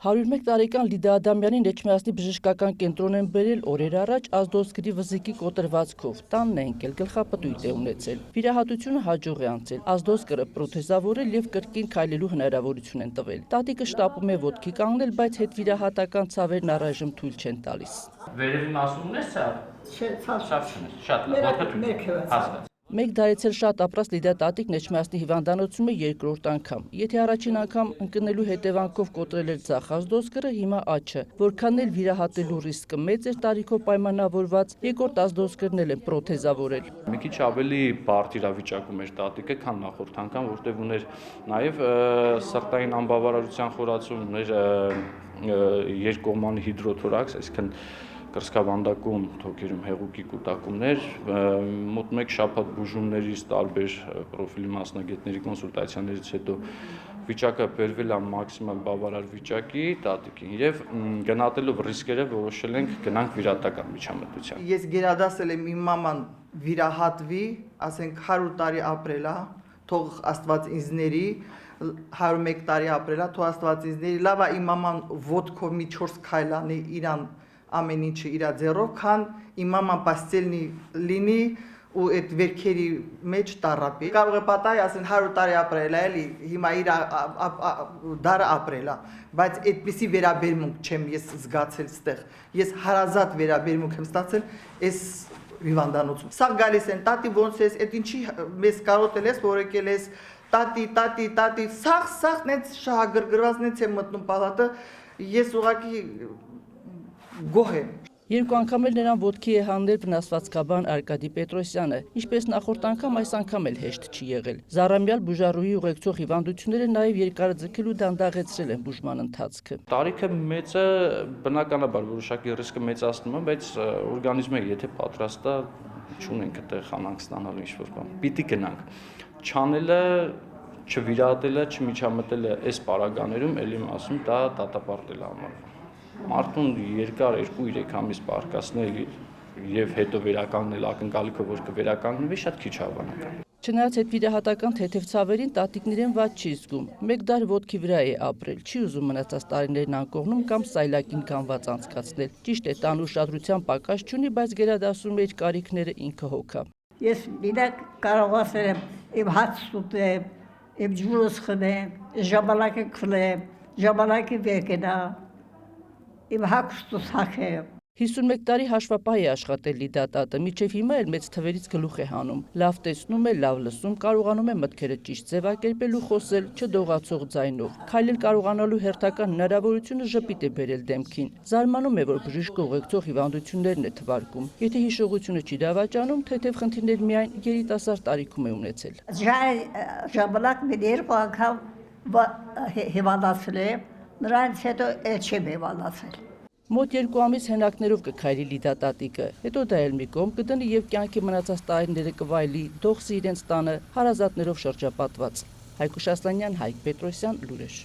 101 տարեկան Լիդա Ադամյանին Էջմիածնի բժշկական կենտրոն են բերել օրեր առաջ ազդոցգրի վզիկի կոտրվածքով, տանն է ընկել, գլխապտույտ է ունեցել։ Վիրահատությունը հաջող է անցել, ազդոցգրը պրոթեզավորել եւ կրկին քայլելու հնարավորություն են տվել։ Տատիկը շտապում է ոտքի կանգնել, բայց հետվիրահատական ցավերն առայժմ թույլ չեն տալիս։ Վերևին ասում ես սա։ Շատ լավ, Մեկ դարեցել շատ ապրած Լիդա տատիկն Էջմիածնի հիվանդանոցում է երկրորդ անգամ։ Եթե առաջին անգամ ընկնելու հետևանքով կոտրել էր ձախ ազդոցգրը, հիմա աչը, որքան էլ վիրահատելու ռիսկը մեծ էր տարիքով պայմանավորված, երկրորդ ազդոցգրն էլ են պրոթեզավորել։ Մի քիչ ավելի բարդ իրավիճակում էր տատիկը, քան նախորդ անգամ, որտեղ ուներ նաև սրտային անբավարարության խորացում, ուներ երկկողմանի հիդրոթորաքս, այսինքն կրծքավանդակում, թոքերում հեղուկի կուտակումներ, մոտ մեկ շաբաթ բուժումներից տարբեր պրոֆիլի մասնագետների կոնսուլտացիաներից հետո վիճակը բերվել է մաքսիմալ բավարար վիճակի տատիկին եւ գնահատելով ռիսկերը որոշել ենք գնանք վիրահատական միջամտության։ Ես գերադասել եմ իմ մաման վիրահատվի, ասենք 100 տարի ապրել է, թող Աստված ինձ ների 101 տարի ապրել է, թող Աստված ինձ ների, լավ է իմ մաման ոտքով մի 4 քայլ անի իրան ամեն ինչը իր ձեռով, քան իմ մաման պաստելնի լինի ու այդ վերքերի մեջ տարապի։ Կարող է պատահի, ասեն 100 տարի ապրել է, էլի, հիմա իր դարը ապրել է, բայց այդպիսի վերաբերմունք չեմ ես զգացել ստեղ։ Ես հարազատ վերաբերմունք եմ ստացել այս հիվանդանոցում։ Սա գալիս են, տատի ոնց ես, այդ ինչի մեզ կարոտել ես, որ եկել ես, տատի, սաղ նենց շահագրգռված նենց եմ մտնում պալատը, ես ուղղակի գոհ եմ։ Երկու անգամ էլ նրան ոտքի է հանել վնասվածքաբան Արկադի Պետրոսյանը, ինչպես նախորդ անգամ այս անգամ էլ հեշտ չի եղել։ Զառամյալ բուժառուհի ուղեկցող հիվանդությունները նաև երկարաձգել ու դանդաղեցրել են բուժման ընթացքը։ Տարիքը մեծը բնականաբար որոշակի ռիսկը մեծացնում է, բայց օրգանիզմը եթե պատրաստ է, չունենք այդտեղ խանանք ստանալու ինչ-որ բան։ Պիտի գնանք։ Չանելը, չվիրահատելը, չմիջամտելը այս պարագաներում էլի եմ ասում, դա դատապարտել է համարվում։ Մարդուն երկար 2-3 ամիս պարկասնել եւ հետո վերականգնել ակնկալիքով որ կվերականգնվի շատ քիչ հավանական։ Չնայած հետվիրահատական թեթև ցավերին տատիկն իրեն վատ չի զգում։ Մեկ դար ոտքի վրա է ապրել, չի ուզում մնացած տարիներն անկողնում կամ սայլակին կանված անցկացնել։ Ճիշտ է, տան ուշադրության պակաս չունի, բայց գերադասում է իր կարիքները ինքը հոգա։ Ես մենակ կարողացել եմ իմ հաց ուտեմ, իմ ջուրս խմեմ, ժամանակը քնեմ, ժամանակը վեկենա, իմ հագուստս հագեմ։ 51 տարի հաշվապահ է աշխատել Լիդա տատը, մինչև հիմա էլ մեծ թվերից գլուխ է հանում։ Լավ տեսնում է, լավ լսում, կարողանում է մտքերը ճիշտ ձևակերպել ու խոսել չդողացող ձայնով։ Քայլել կարողանալու հերթական հնարավորությունը ժպիտ է բերել դեմքին։ Զարմանում է, որ բժիշկը ուղեկցող հիվանդություններն է թվարկում։ Եթե հիշողությունը չի դավաճանում, թեթև խնդիրներ միայն երիտասարդ տարիքում է ունեցել։ Ժամանակ մի երկու անգամ հիվանդացել եմ, նրանց հետո չեմ հիվանդացել։ Մոտ 2 ամիս հենակներով կքայլի Լիդա տատիկը, հետո դա էլ մի կողմ կդնի եւ կյանքի մնացած տարիները կվայելի դողսի իրենց տանը հարազատներով շրջապատված։ Հայկուշ Ասլանյան, Հայկ Պետրոսյան, Լուրեր։